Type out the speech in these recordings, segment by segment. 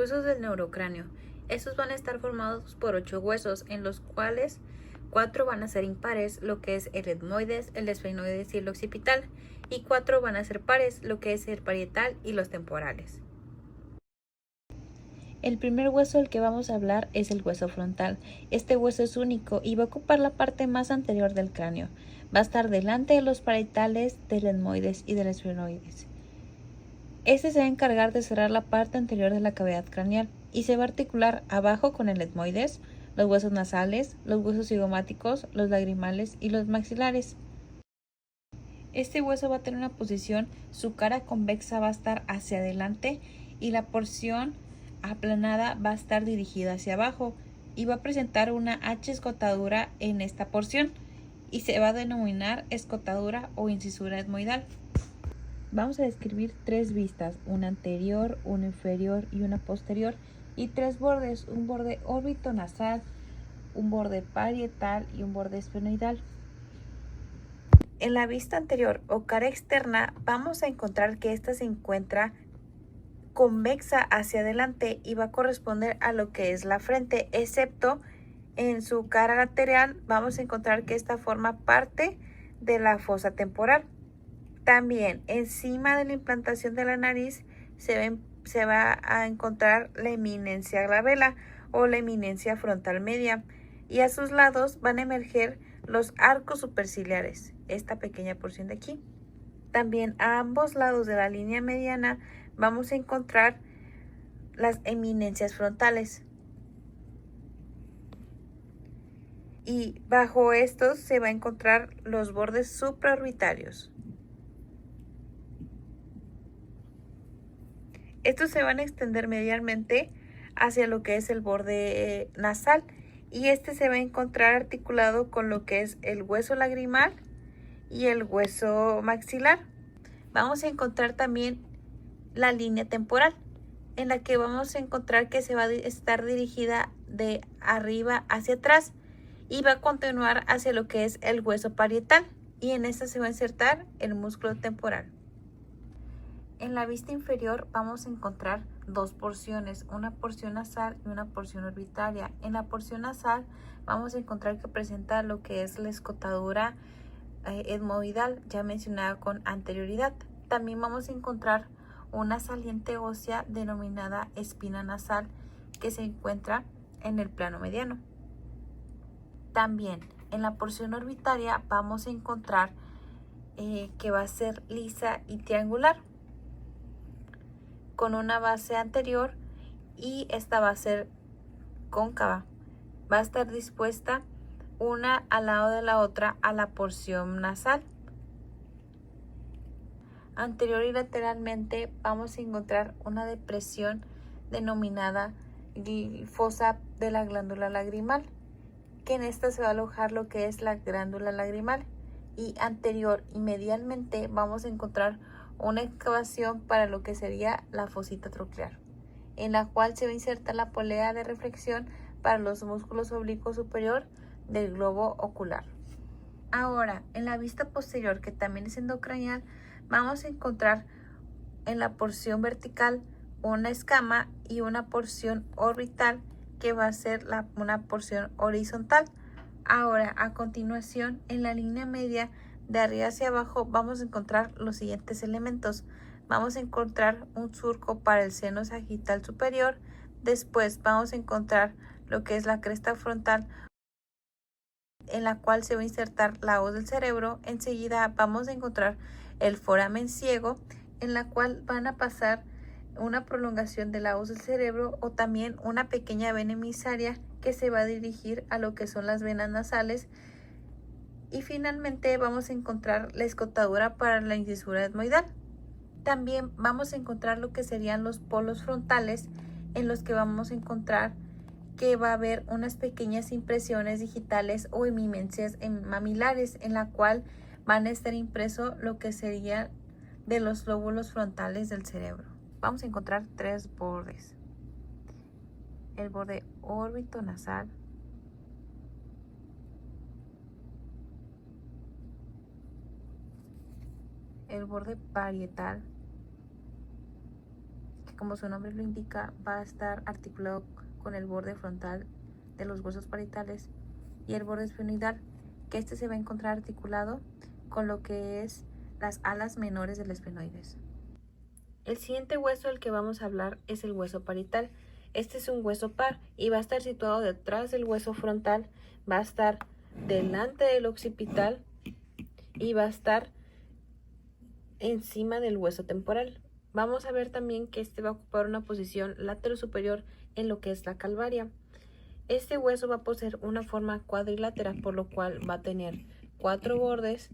huesos del neurocráneo. Estos van a estar formados por 8 huesos, en los cuales 4 van a ser impares, lo que es el etmoides, el esfenoides y el occipital, y 4 van a ser pares, lo que es el parietal y los temporales. El primer hueso del que vamos a hablar es el hueso frontal. Este hueso es único y va a ocupar la parte más anterior del cráneo. Va a estar delante de los parietales, del etmoides y del esfenoides. Este se va a encargar de cerrar la parte anterior de la cavidad craneal y se va a articular abajo con el etmoides, los huesos nasales, los huesos cigomáticos, los lagrimales y los maxilares. Este hueso va a tener una posición, su cara convexa va a estar hacia adelante y la porción aplanada va a estar dirigida hacia abajo y va a presentar una H escotadura en esta porción y se va a denominar escotadura o incisura etmoidal. Vamos a describir 3 vistas, una anterior, una inferior y una posterior, y 3 bordes, un borde órbito-nasal, un borde parietal y un borde esfenoidal. En la vista anterior o cara externa vamos a encontrar que esta se encuentra convexa hacia adelante y va a corresponder a lo que es la frente, excepto en su cara lateral vamos a encontrar que esta forma parte de la fosa temporal. También encima de la implantación de la nariz se va a encontrar la eminencia glabela o la eminencia frontal media, y a sus lados van a emerger los arcos superciliares, esta pequeña porción de aquí. También a ambos lados de la línea mediana vamos a encontrar las eminencias frontales. Y bajo estos se va a encontrar los bordes supraorbitarios. Estos se van a extender medialmente hacia lo que es el borde nasal, y este se va a encontrar articulado con lo que es el hueso lagrimal y el hueso maxilar. Vamos a encontrar también la línea temporal, en la que vamos a encontrar que se va a estar dirigida de arriba hacia atrás y va a continuar hacia lo que es el hueso parietal, y en esta se va a insertar el músculo temporal. En la vista inferior vamos a encontrar 2 porciones, una porción nasal y una porción orbitaria. En la porción nasal vamos a encontrar que presenta lo que es la escotadura etmoidal, ya mencionada con anterioridad. También vamos a encontrar una saliente ósea denominada espina nasal, que se encuentra en el plano mediano. También en la porción orbitaria vamos a encontrar que va a ser lisa y triangular, con una base anterior, y esta va a ser cóncava. Va a estar dispuesta una al lado de la otra a la porción nasal. Anterior y lateralmente vamos a encontrar una depresión denominada fosa de la glándula lagrimal, que en esta se va a alojar lo que es la glándula lagrimal, y anterior y medialmente vamos a encontrar una excavación para lo que sería la fosita troclear, en la cual se va a insertar la polea de reflexión para los músculos oblicuo superior del globo ocular. Ahora, en la vista posterior, que también es endocranial, vamos a encontrar en la porción vertical una escama y una porción orbital que va a ser una porción horizontal. Ahora, a continuación, en la línea media de arriba hacia abajo vamos a encontrar los siguientes elementos. Vamos a encontrar un surco para el seno sagital superior. Después vamos a encontrar lo que es la cresta frontal, en la cual se va a insertar la hoz del cerebro. Enseguida vamos a encontrar el foramen ciego, en la cual van a pasar una prolongación de la hoz del cerebro o también una pequeña vena emisaria que se va a dirigir a lo que son las venas nasales. Y finalmente vamos a encontrar la escotadura para la incisura etmoidal. También vamos a encontrar lo que serían los polos frontales, en los que vamos a encontrar que va a haber unas pequeñas impresiones digitales o eminencias mamilares, en la cual van a estar impreso lo que sería de los lóbulos frontales del cerebro. Vamos a encontrar 3 bordes: el borde órbito-nasal, el borde parietal que, como su nombre lo indica, va a estar articulado con el borde frontal de los huesos parietales y el borde esfenoidal, que este se va a encontrar articulado con lo que es las alas menores del esfenoides. El siguiente hueso del que vamos a hablar es el hueso parietal. Este es un hueso par y va a estar situado detrás del hueso frontal, va a estar delante del occipital y va a estar encima del hueso temporal. Vamos a ver también que este va a ocupar una posición lateral superior en lo que es la calvaria. Este hueso va a poseer una forma cuadrilátera, por lo cual va a tener 4 bordes,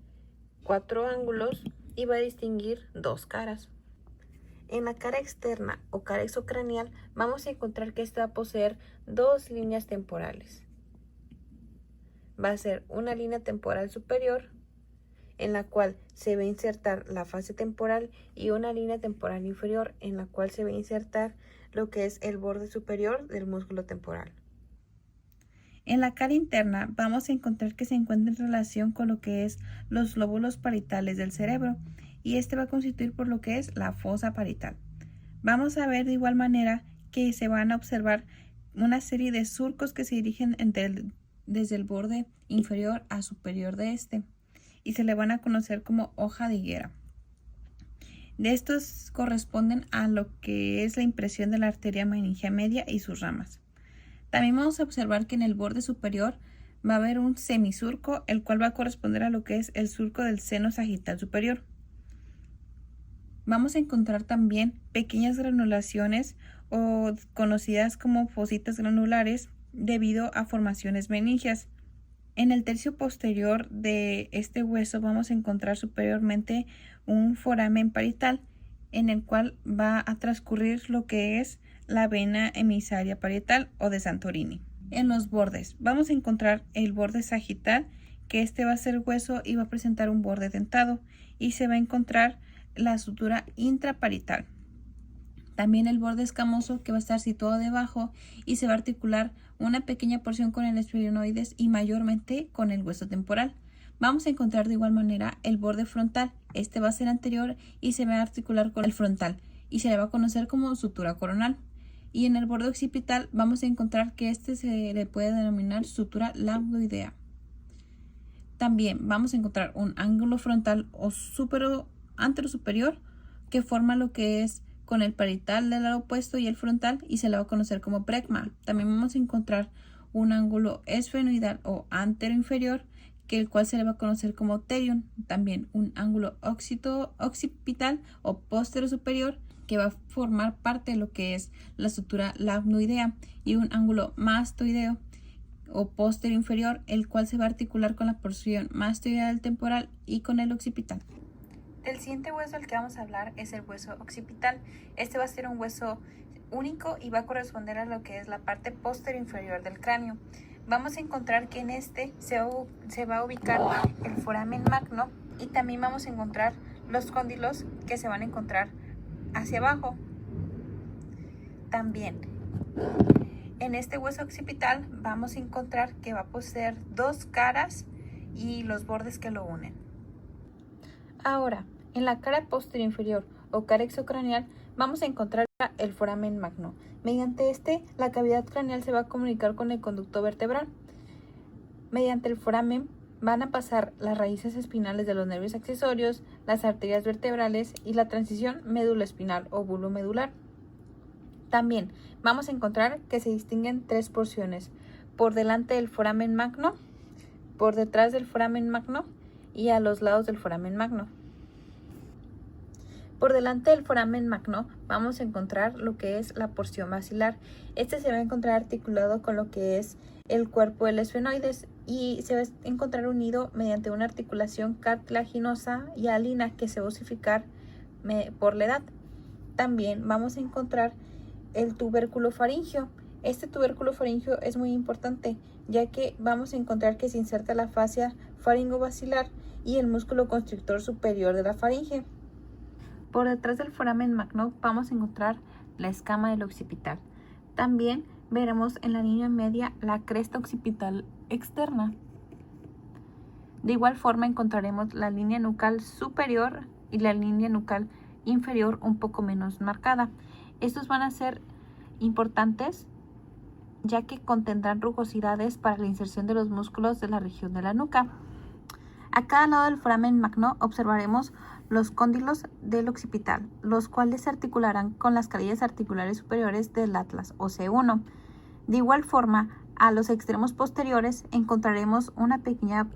4 ángulos y va a distinguir 2 caras. En la cara externa o cara exocranial vamos a encontrar que esta va a poseer 2 líneas temporales. Va a ser una línea temporal superior, en la cual se va a insertar la fase temporal, y una línea temporal inferior, en la cual se va a insertar lo que es el borde superior del músculo temporal. En la cara interna vamos a encontrar que se encuentra en relación con lo que es los lóbulos parietales del cerebro, y este va a constituir por lo que es la fosa parietal. Vamos a ver de igual manera que se van a observar una serie de surcos que se dirigen desde el borde inferior a superior de este, y se le van a conocer como hoja de higuera. De estos corresponden a lo que es la impresión de la arteria meningia media y sus ramas. También vamos a observar que en el borde superior va a haber un semisurco, el cual va a corresponder a lo que es el surco del seno sagital superior. Vamos a encontrar también pequeñas granulaciones o conocidas como fositas granulares debido a formaciones meningias. En el tercio posterior de este hueso vamos a encontrar superiormente un foramen parietal, en el cual va a transcurrir lo que es la vena emisaria parietal o de Santorini. En los bordes vamos a encontrar el borde sagital, que este va a ser hueso y va a presentar un borde dentado, y se va a encontrar la sutura intraparietal. También el borde escamoso, que va a estar situado debajo y se va a articular una pequeña porción con el esfenoides y mayormente con el hueso temporal. Vamos a encontrar de igual manera el borde frontal. Este va a ser anterior y se va a articular con el frontal y se le va a conocer como sutura coronal. Y en el borde occipital vamos a encontrar que este se le puede denominar sutura lambdoidea. También vamos a encontrar un ángulo frontal o anterosuperior que forma lo que es con el parietal del lado opuesto y el frontal, y se le va a conocer como brecma. También vamos a encontrar un ángulo esfenoidal o anteroinferior, que el cual se le va a conocer como pterion. También un ángulo occipital o posterosuperior, que va a formar parte de lo que es la sutura lambdoidea, y un ángulo mastoideo o posterior inferior, el cual se va a articular con la porción mastoidal temporal y con el occipital. El siguiente hueso del que vamos a hablar es el hueso occipital. Este va a ser un hueso único y va a corresponder a lo que es la parte posterior inferior del cráneo. Vamos a encontrar que en este se va a ubicar el foramen magno, y también vamos a encontrar los cóndilos, que se van a encontrar hacia abajo. También en este hueso occipital vamos a encontrar que va a poseer 2 caras y los bordes que lo unen. Ahora, en la cara posterior inferior o cara exocranial vamos a encontrar el foramen magno. Mediante este, la cavidad craneal se va a comunicar con el conducto vertebral. Mediante el foramen van a pasar las raíces espinales de los nervios accesorios, las arterias vertebrales y la transición médula espinal o bulbo medular. También vamos a encontrar que se distinguen 3 porciones: por delante del foramen magno, por detrás del foramen magno y a los lados del foramen magno. Por delante del foramen magno vamos a encontrar lo que es la porción basilar. Este se va a encontrar articulado con lo que es el cuerpo del esfenoides y se va a encontrar unido mediante una articulación cartilaginosa y alina que se va a osificar por la edad. También vamos a encontrar el tubérculo faríngeo. Este tubérculo faríngeo es muy importante, ya que vamos a encontrar que se inserta la fascia faringobasilar y el músculo constrictor superior de la faringe. Por detrás del foramen magno vamos a encontrar la escama del occipital. También veremos en la línea media la cresta occipital externa. De igual forma encontraremos la línea nucal superior y la línea nucal inferior un poco menos marcada. Estos van a ser importantes ya que contendrán rugosidades para la inserción de los músculos de la región de la nuca. A cada lado del foramen magno observaremos los cóndilos del occipital, los cuales se articularán con las carillas articulares superiores del atlas o C1. De igual forma, a los extremos posteriores encontraremos una pequeña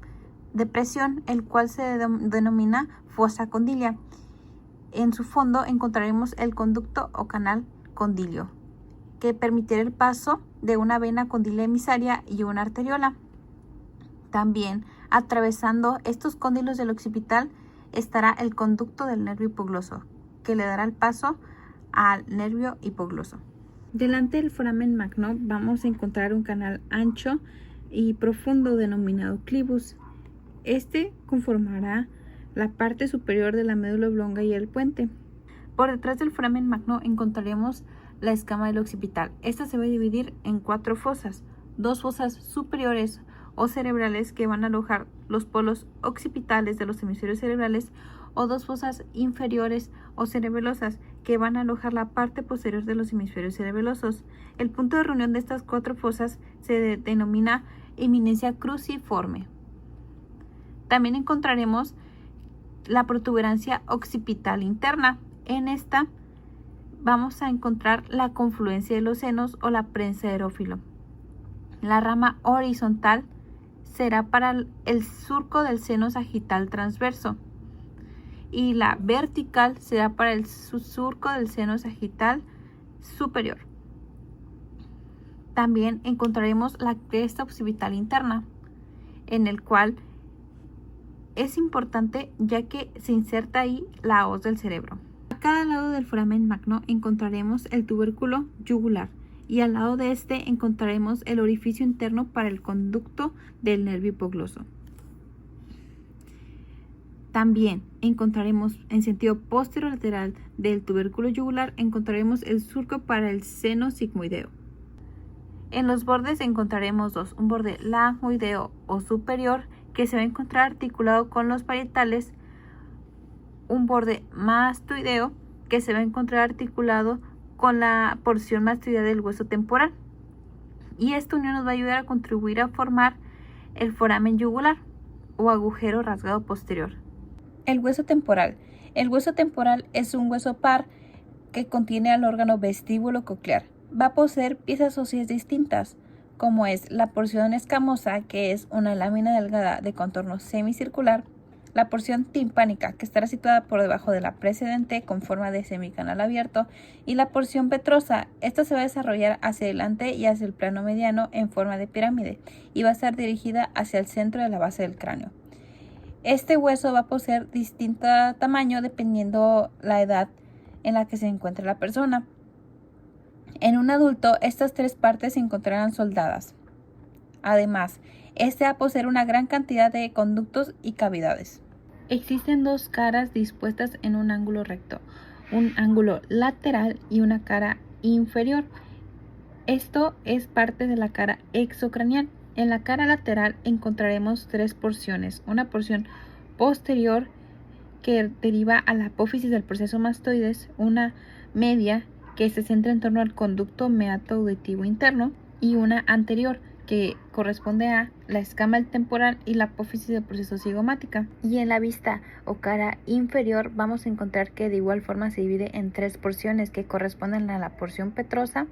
depresión, el cual se denomina fosa condilia. En su fondo encontraremos el conducto o canal condilio, que permitirá el paso de una vena condilia emisaria y una arteriola. También, atravesando estos cóndilos del occipital, estará el conducto del nervio hipogloso, que le dará el paso al nervio hipogloso. Delante del foramen magno vamos a encontrar un canal ancho y profundo denominado clivus. Este conformará la parte superior de la médula oblonga y el puente. Por detrás del foramen magno encontraremos la escama del occipital. Esta se va a dividir en 4 fosas, 2 fosas superiores o cerebrales que van a alojar los polos occipitales de los hemisferios cerebrales, o 2 fosas inferiores o cerebelosas que van a alojar la parte posterior de los hemisferios cerebelosos. El punto de reunión de estas 4 fosas se denomina eminencia cruciforme. También encontraremos la protuberancia occipital interna. En esta vamos a encontrar la confluencia de los senos o la prensa de aerófilo. La rama horizontal será para el surco del seno sagital transverso y la vertical será para el surco del seno sagital superior. También encontraremos la cresta occipital interna, en el cual es importante ya que se inserta ahí la hoz del cerebro. A cada lado del foramen magno encontraremos el tubérculo yugular y al lado de este encontraremos el orificio interno para el conducto del nervio hipogloso. También encontraremos en sentido posterolateral del tubérculo yugular encontraremos el surco para el seno sigmoideo. En los bordes encontraremos dos, un borde langoideo o superior que se va a encontrar articulado con los parietales, un borde mastoideo que se va a encontrar articulado con la porción mastoidea del hueso temporal, y esta unión nos va a ayudar a contribuir a formar el foramen yugular o agujero rasgado posterior. El hueso temporal. El hueso temporal es un hueso par que contiene al órgano vestíbulo coclear. Va a poseer piezas óseas distintas, como es la porción escamosa, que es una lámina delgada de contorno semicircular, la porción timpánica, que estará situada por debajo de la precedente con forma de semicanal abierto, y la porción petrosa. Esta se va a desarrollar hacia adelante y hacia el plano mediano en forma de pirámide y va a estar dirigida hacia el centro de la base del cráneo. Este hueso va a poseer distinto tamaño dependiendo la edad en la que se encuentre la persona. En un adulto, estas 3 partes se encontrarán soldadas. Además, este va a poseer una gran cantidad de conductos y cavidades. Existen 2 caras dispuestas en un ángulo recto, un ángulo lateral y una cara inferior. Esto es parte de la cara exocraneal. En la cara lateral encontraremos 3 porciones, una porción posterior que deriva a la apófisis del proceso mastoides, una media que se centra en torno al conducto meato-auditivo interno y una anterior que corresponde a la escama del temporal y la apófisis del proceso cigomática. Y en la vista o cara inferior vamos a encontrar que de igual forma se divide en 3 porciones que corresponden a la porción petrosa,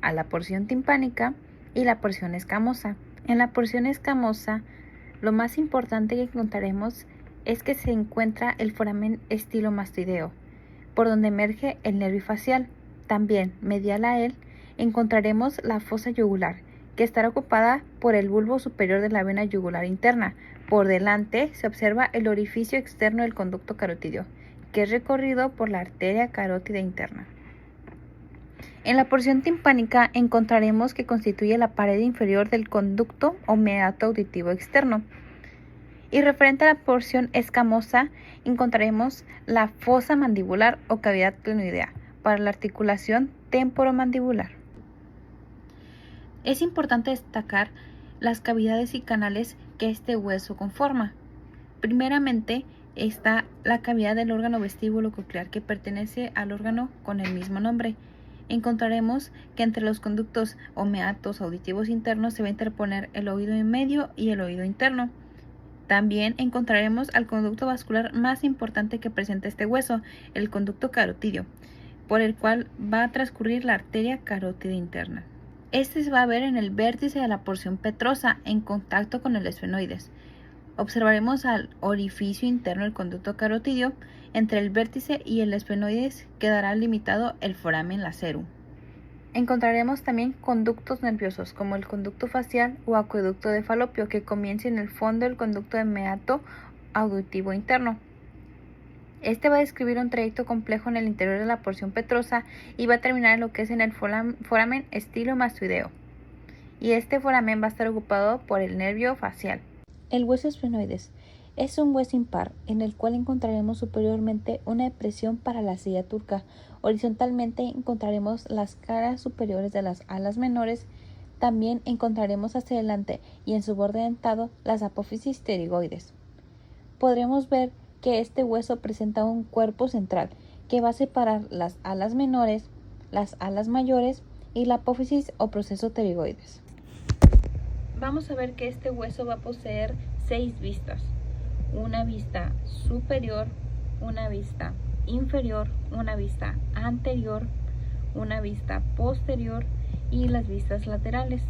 a la porción timpánica y la porción escamosa. En la porción escamosa, lo más importante que encontraremos es que se encuentra el foramen estilomastoideo, por donde emerge el nervio facial. También, medial a él, encontraremos la fosa yugular, que estará ocupada por el bulbo superior de la vena yugular interna. Por delante se observa el orificio externo del conducto carotídeo, que es recorrido por la arteria carótida interna. En la porción timpánica encontraremos que constituye la pared inferior del conducto o meato auditivo externo. Y referente a la porción escamosa, encontraremos la fosa mandibular o cavidad clinoidea para la articulación temporomandibular. Es importante destacar las cavidades y canales que este hueso conforma. Primeramente está la cavidad del órgano vestíbulo coclear, que pertenece al órgano con el mismo nombre. encontraremos que entre los conductos o meatos auditivos internos se va a interponer el oído medio y el oído interno. También encontraremos al conducto vascular más importante que presenta este hueso, el conducto carotidio, por el cual va a transcurrir la arteria carótida interna. Este se va a ver en el vértice de la porción petrosa en contacto con el esfenoides. Observaremos al orificio interno del conducto carotidio. Entre el vértice y el esfenoides quedará limitado el foramen lacerum. Encontraremos también conductos nerviosos como el conducto facial o acueducto de Falopio, que comienza en el fondo del conducto de meato auditivo interno. Este va a describir un trayecto complejo en el interior de la porción petrosa y va a terminar en lo que es en el foramen estilomastoideo. Y este foramen va a estar ocupado por el nervio facial. El hueso esfenoides es un hueso impar en el cual encontraremos superiormente una depresión para la silla turca. Horizontalmente encontraremos las caras superiores de las alas menores. También encontraremos hacia adelante y en su borde dentado las apófisis pterigoides. Podremos ver que este hueso presenta un cuerpo central que va a separar las alas menores, las alas mayores y la apófisis o proceso pterigoides. Vamos a ver que este hueso va a poseer 6 vistas. Una vista superior, una vista inferior, una vista anterior, una vista posterior y las vistas laterales.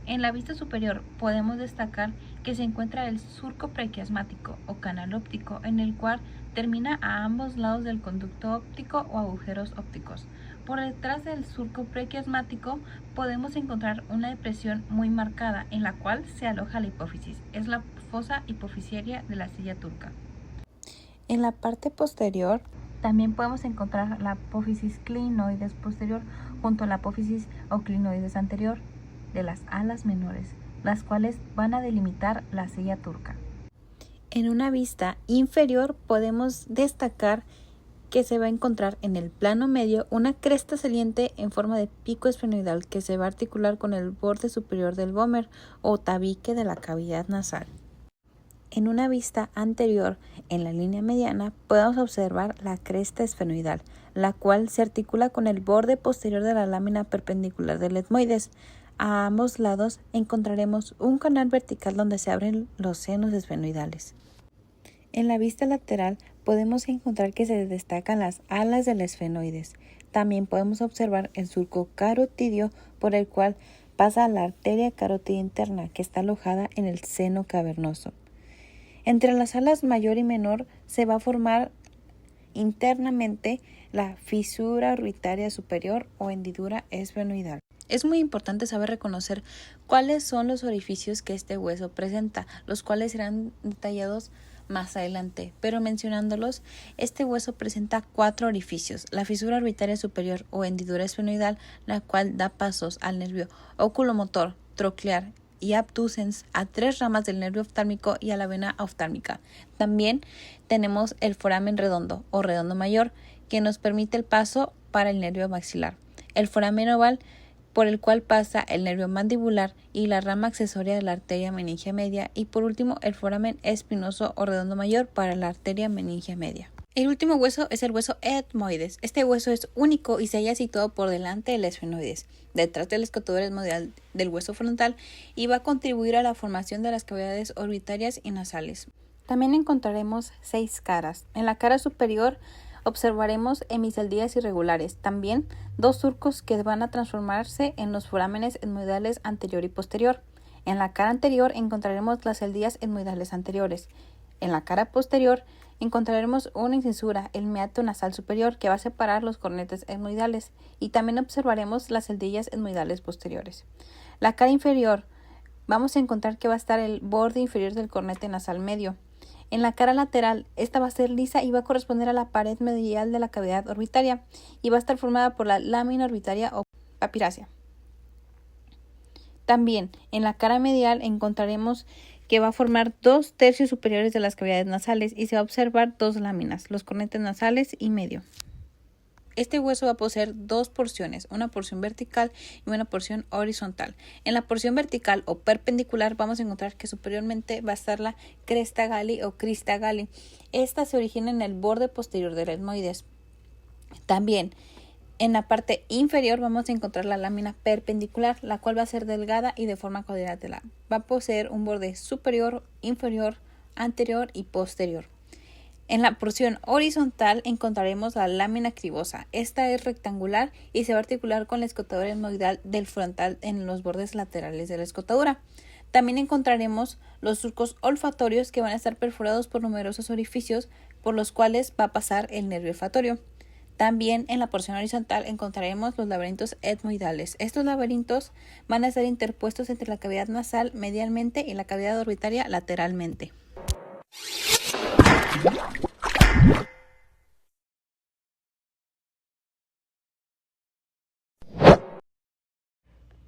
En la vista superior podemos destacar que se encuentra el surco prequiasmático o canal óptico, en el cual termina a ambos lados del conducto óptico o agujeros ópticos. Por detrás del surco prequiasmático podemos encontrar una depresión muy marcada en la cual se aloja la hipófisis. Es la fosa hipofisiaria de la silla turca. En la parte posterior también podemos encontrar la apófisis clinoides posterior junto a la apófisis o clinoides anterior de las alas menores, las cuales van a delimitar la silla turca. En una vista inferior podemos destacar que se va a encontrar en el plano medio una cresta saliente en forma de pico esfenoidal que se va a articular con el borde superior del vómer o tabique de la cavidad nasal. En una vista anterior, en la línea mediana, podemos observar la cresta esfenoidal, la cual se articula con el borde posterior de la lámina perpendicular del etmoides. A ambos lados encontraremos un canal vertical donde se abren los senos esfenoidales. En la vista lateral podemos encontrar que se destacan las alas del esfenoides. También podemos observar el surco carotidio por el cual pasa la arteria carótida interna que está alojada en el seno cavernoso. Entre las alas mayor y menor se va a formar internamente la fisura orbitaria superior o hendidura esfenoidal. Es muy importante saber reconocer cuáles son los orificios que este hueso presenta, los cuales serán detallados más adelante, pero mencionándolos, este hueso presenta 4 orificios: la fisura orbitaria superior o hendidura esfenoidal, la cual da pasos al nervio oculomotor, troclear y abducens, a 3 ramas del nervio oftálmico y a la vena oftálmica. También tenemos el foramen redondo o redondo mayor, que nos permite el paso para el nervio maxilar, el foramen oval, por el cual pasa el nervio mandibular y la rama accesoria de la arteria meningia media, y por último el foramen espinoso o redondo mayor para la arteria meningia media. El último hueso es el hueso etmoides. Este hueso es único y se halla situado por delante del esfenoides, detrás del escotador etmoidal del hueso frontal, y va a contribuir a la formación de las cavidades orbitarias y nasales. También encontraremos 6 caras. En la cara superior observaremos hemiceldías irregulares, también 2 surcos que van a transformarse en los forámenes etmoidales anterior y posterior. En la cara anterior encontraremos las celdías etmoidales anteriores. En la cara posterior encontraremos una incisura, el meato nasal superior, que va a separar los cornetes etmoidales, y también observaremos las celdillas etmoidales posteriores. La cara inferior, vamos a encontrar que va a estar el borde inferior del cornete nasal medio. En la cara lateral, esta va a ser lisa y va a corresponder a la pared medial de la cavidad orbitaria y va a estar formada por la lámina orbitaria o papirácea. También en la cara medial encontraremos que va a formar 2 tercios superiores de las cavidades nasales y se va a observar 2 láminas, los cornetes nasales y medio. Este hueso va a poseer 2 porciones, una porción vertical y una porción horizontal. En la porción vertical o perpendicular vamos a encontrar que superiormente va a estar la cresta galli o crista galli. Esta se origina en el borde posterior del etmoides. También en la parte inferior vamos a encontrar la lámina perpendicular, la cual va a ser delgada y de forma cuadrilátera. Va a poseer un borde superior, inferior, anterior y posterior. En la porción horizontal encontraremos la lámina cribosa. Esta es rectangular y se va a articular con la escotadura etmoidal del frontal en los bordes laterales de la escotadura. También encontraremos los surcos olfatorios que van a estar perforados por numerosos orificios por los cuales va a pasar el nervio olfatorio. También en la porción horizontal encontraremos los laberintos etmoidales. Estos laberintos van a estar interpuestos entre la cavidad nasal medialmente y la cavidad orbitaria lateralmente.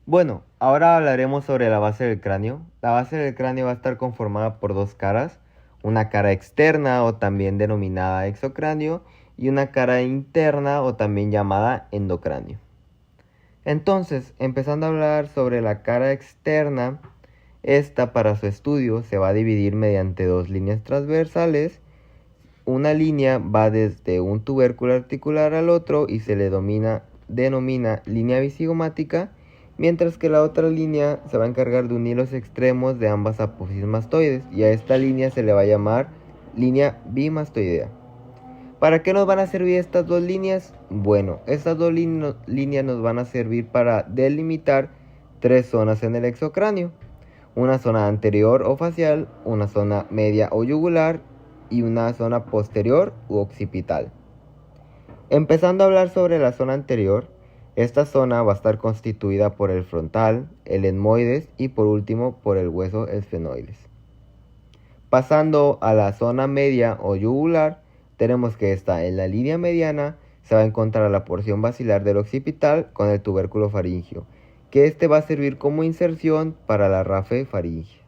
Bueno, ahora hablaremos sobre la base del cráneo. La base del cráneo va a estar conformada por dos caras, una cara externa o también denominada exocráneo y una cara interna o también llamada endocráneo. Entonces, empezando a hablar sobre la cara externa, esta para su estudio se va a dividir mediante dos líneas transversales. Una línea va desde un tubérculo articular al otro y se le denomina línea bisigomática, mientras que la otra línea se va a encargar de unir los extremos de ambas apófisis mastoides y a esta línea se le va a llamar línea bimastoidea. ¿Para qué nos van a servir estas dos líneas? Bueno, estas dos líneas nos van a servir para delimitar tres zonas en el exocráneo. Una zona anterior o facial, una zona media o yugular y una zona posterior u occipital. Empezando a hablar sobre la zona anterior, esta zona va a estar constituida por el frontal, el etmoides y por último por el hueso esfenoides. Pasando a la zona media o yugular, tenemos que esta en la línea mediana se va a encontrar la porción basilar del occipital con el tubérculo faríngeo, que este va a servir como inserción para la rafe faríngea.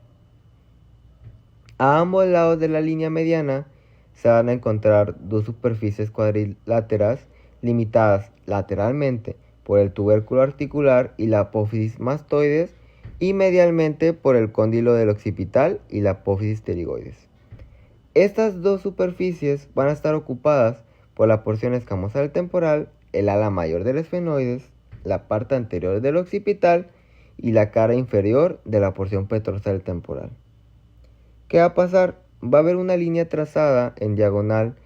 A ambos lados de la línea mediana se van a encontrar dos superficies cuadriláteras limitadas lateralmente por el tubérculo articular y la apófisis mastoides y medialmente por el cóndilo del occipital y la apófisis pterigoides. Estas dos superficies van a estar ocupadas por la porción escamosa temporal, el ala mayor del esfenoides, la parte anterior del occipital y la cara inferior de la porción petrosal temporal. ¿Qué va a pasar? Va a haber una línea trazada en diagonal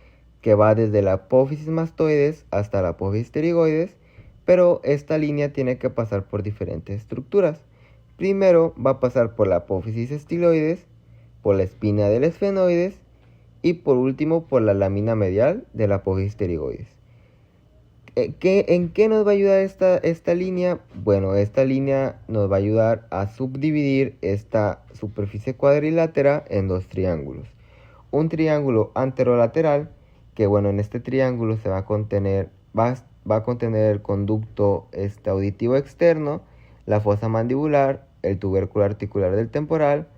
que va desde la apófisis mastoides hasta la apófisis pterigoides, pero esta línea tiene que pasar por diferentes estructuras. Primero va a pasar por la apófisis estiloides, por la espina del esfenoides y por último por la lámina medial de la apófisis pterigoides. ¿En qué nos va a ayudar esta línea? Bueno, esta línea nos va a ayudar a subdividir esta superficie cuadrilátera en dos triángulos. Un triángulo anterolateral, que bueno, en este triángulo se va a contener el conducto auditivo externo, la fosa mandibular, el tubérculo articular del temporal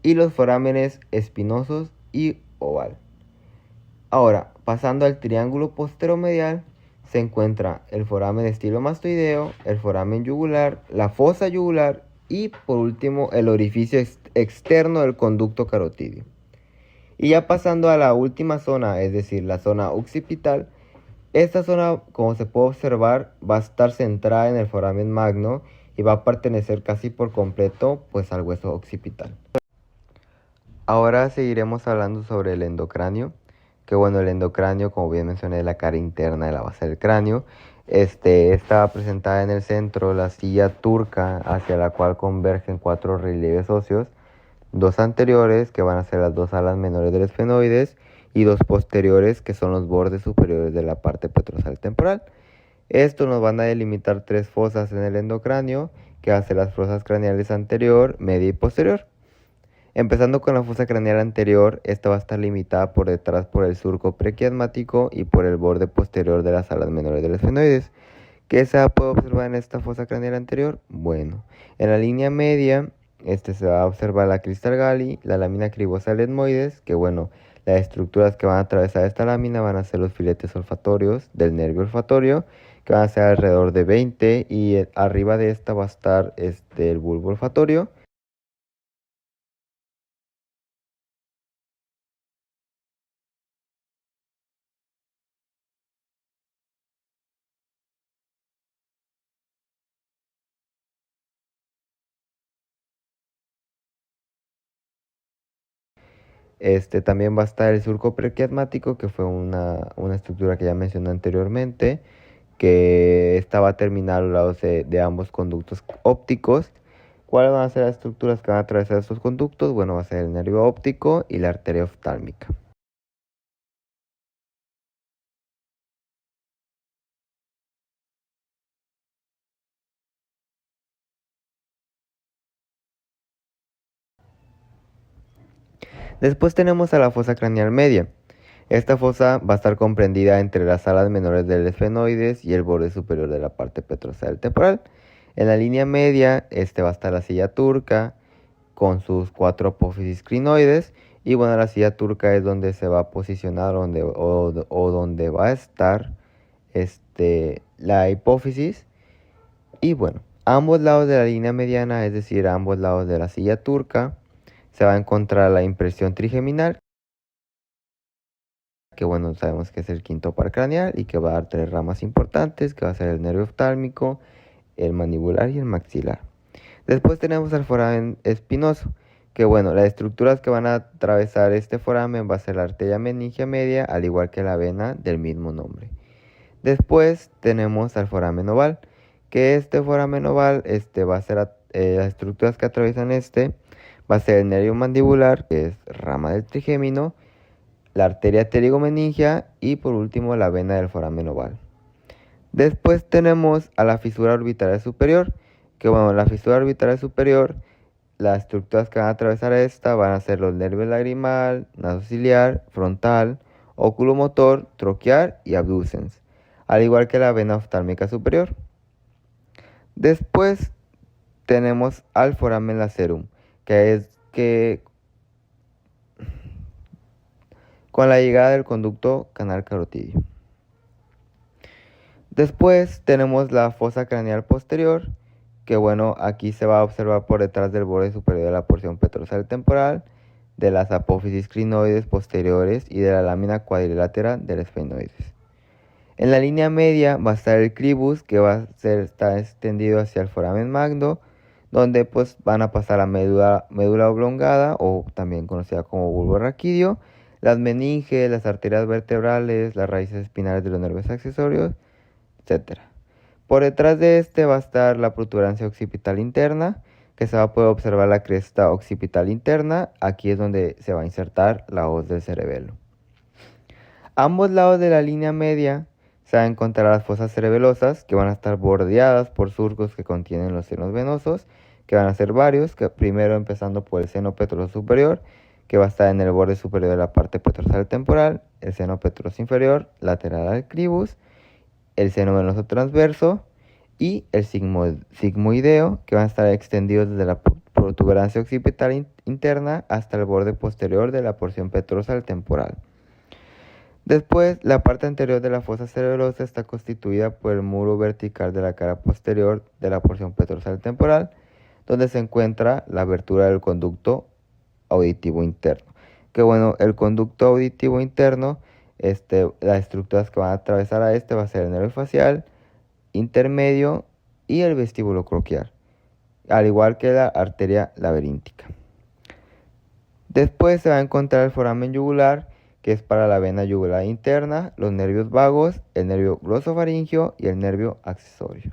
y los forámenes espinosos y oval. Ahora, pasando al triángulo posteromedial, se encuentra el foramen estilomastoideo, el foramen yugular, la fosa yugular y por último el orificio externo del conducto carotidio. Y ya pasando a la última zona, es decir, la zona occipital, esta zona, como se puede observar, va a estar centrada en el foramen magno y va a pertenecer casi por completo pues al hueso occipital. Ahora seguiremos hablando sobre el endocráneo, que bueno, el endocráneo, como bien mencioné, es la cara interna de la base del cráneo. Está presentada en el centro la silla turca, hacia la cual convergen cuatro relieves óseos, dos anteriores, que van a ser las dos alas menores del esfenoides, y dos posteriores, que son los bordes superiores de la parte petrosal temporal. Estos nos van a delimitar tres fosas en el endocráneo, que van a ser las fosas craneales anterior, media y posterior. Empezando con la fosa craneal anterior, esta va a estar limitada por detrás por el surco prequiasmático y por el borde posterior de las alas menores del esfenoides. ¿Qué se puede observar en esta fosa craneal anterior? Bueno, en la línea media se va a observar la cristal gali, la lámina cribosa del etmoides, que bueno, las estructuras que van a atravesar esta lámina van a ser los filetes olfatorios del nervio olfatorio, que van a ser alrededor de 20, y arriba de esta va a estar el bulbo olfatorio. También va a estar el surco prequiasmático, que fue una estructura que ya mencioné anteriormente, que esta va a terminar a los lados de ambos conductos ópticos. ¿Cuáles van a ser las estructuras que van a atravesar estos conductos? Bueno, va a ser el nervio óptico y la arteria oftálmica. Después tenemos a la fosa craneal media. Esta fosa va a estar comprendida entre las alas menores del esfenoides y el borde superior de la parte petrosal temporal. En la línea media va a estar la silla turca con sus 4 apófisis crinoides. Y bueno, la silla turca es donde se va a posicionar o donde va a estar la hipófisis. Y bueno, a ambos lados de la línea mediana, es decir, a ambos lados de la silla turca, se va a encontrar la impresión trigeminal, que bueno, sabemos que es el quinto par craneal y que va a dar 3 ramas importantes, que va a ser el nervio oftálmico, el mandibular y el maxilar. Después tenemos el foramen espinoso, que bueno, las estructuras que van a atravesar este foramen va a ser la arteria meningia media, al igual que la vena del mismo nombre. Después tenemos al foramen oval, que este foramen oval va a ser las estructuras que atraviesan va a ser el nervio mandibular, que es rama del trigémino, la arteria pterigomeningia y por último la vena del foramen oval. Después tenemos a la fisura orbitaria superior, que bueno, la fisura orbitaria superior, las estructuras que van a atravesar esta van a ser los nervios lagrimal, nasociliar, frontal, oculomotor, troquear y abducens, al igual que la vena oftálmica superior. Después tenemos al foramen lacerum, que con la llegada del conducto canal carotidio. Después tenemos la fosa craneal posterior, que bueno, aquí se va a observar por detrás del borde superior de la porción petrosal temporal, de las apófisis crinoides posteriores y de la lámina cuadrilateral del esfenoides. En la línea media va a estar el cribus, que va a estar extendido hacia el foramen magno, donde pues van a pasar la médula oblongada, o también conocida como bulbo raquídeo, las meninges, las arterias vertebrales, las raíces espinales de los nervios accesorios, etc. Por detrás de va a estar la protuberancia occipital interna, que se va a poder observar la cresta occipital interna. Aquí es donde se va a insertar la hoz del cerebelo. A ambos lados de la línea media se van a encontrar las fosas cerebelosas, que van a estar bordeadas por surcos que contienen los senos venosos, que van a ser varios, que primero empezando por el seno petroso superior, que va a estar en el borde superior de la parte petrosal temporal, el seno petroso inferior, lateral al cribus, el seno venoso transverso y el sigmoideo, que van a estar extendidos desde la protuberancia occipital interna hasta el borde posterior de la porción petrosal temporal. Después, la parte anterior de la fosa cerebelosa está constituida por el muro vertical de la cara posterior de la porción petrosal temporal, donde se encuentra la abertura del conducto auditivo interno. Que bueno, el conducto auditivo interno, las estructuras que van a atravesar a va a ser el nervio facial, intermedio y el vestíbulo croquial, al igual que la arteria laberíntica. Después se va a encontrar el foramen yugular, que es para la vena yugular interna, los nervios vagos, el nervio glosofaringio y el nervio accesorio.